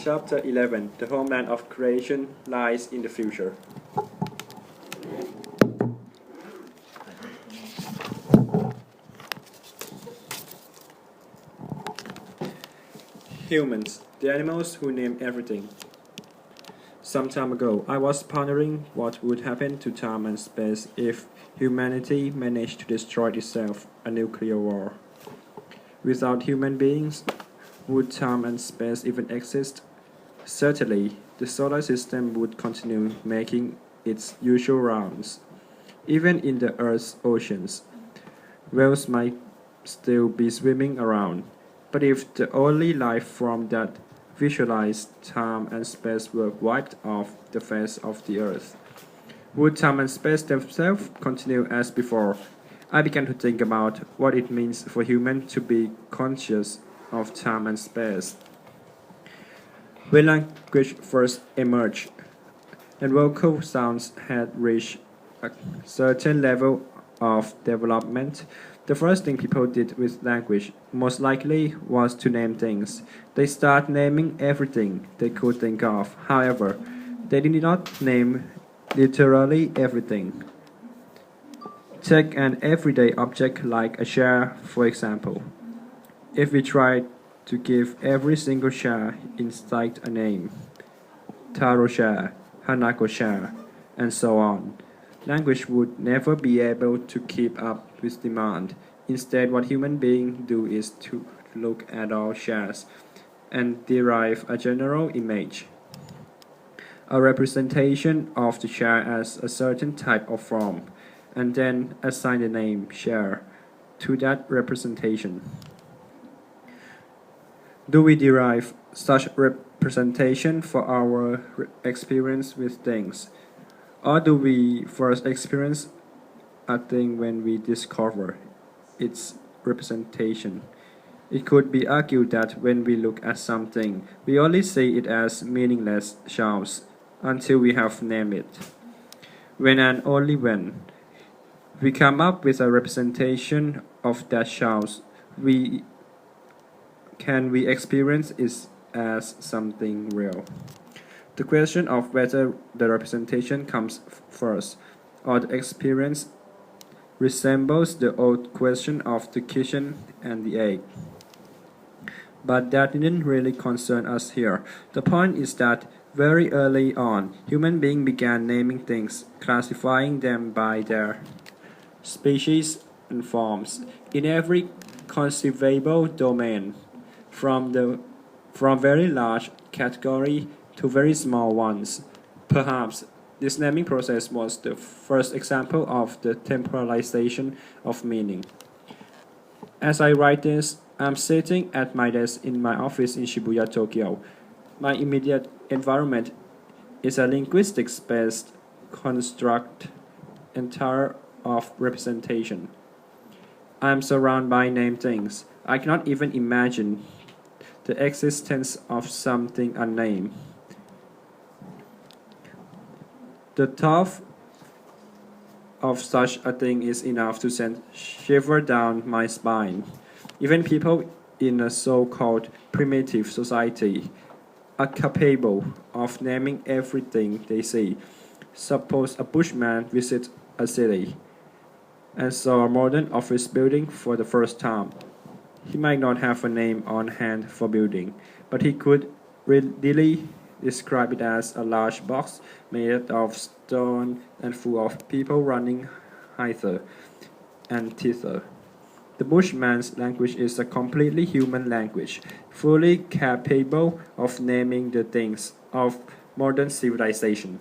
Chapter 11 The Homeland of Creation Lies in the Future. Humans, the animals who name everything. Some time ago, I was pondering what would happen to time and space if humanity managed to destroy itself, a nuclear war. Without human beings, would time and space even exist? Certainly, the solar system would continue making its usual rounds. Even in the Earth's oceans, whales might still be swimming around. But if the only life form that visualized time and space were wiped off the face of the Earth, would time and space themselves continue as before? I began to think about what it means for humans to be conscious of time and space. When language first emerged, and vocal sounds had reached a certain level of development, the first thing people did with language, most likely, was to name things. They started naming everything they could think of. However, they did not name literally everything. Take an everyday object like a chair, for example. If we tried to give every single chair in sight a name, Taro chair, Hanako chair, and so on, language would never be able to keep up with demand. Instead, what human beings do is to look at all chairs and derive a general image, a representation of the chair as a certain type of form, and then assign the name chair to that representation. Do we derive such representation for our experience with things? Or do we first experience a thing when we discover its representation? It could be argued that when we look at something, we only see it as meaningless shells until we have named it. When and only when we come up with a representation of that shells, we experience it as something real. The question of whether the representation comes first or the experience resembles the old question of the kitchen and the egg. But that didn't really concern us here. The point is that very early on, human beings began naming things, classifying them by their species and forms in every conceivable domain, from very large category to very small ones. Perhaps this naming process was the first example of the temporalization of meaning. As I write this, I'm sitting at my desk in my office in Shibuya, Tokyo. My immediate environment is a linguistics-based construct entire of representation. I'm surrounded by named things. I cannot even imagine the existence of something unnamed. The thought of such a thing is enough to send shiver down my spine. Even people in a so-called primitive society are capable of naming everything they see. Suppose a bushman visits a city and saw a modern office building for the first time. He might not have a name on hand for building, but he could readily describe it as a large box made of stone and full of people running hither and thither. The bushman's language is a completely human language, fully capable of naming the things of modern civilization.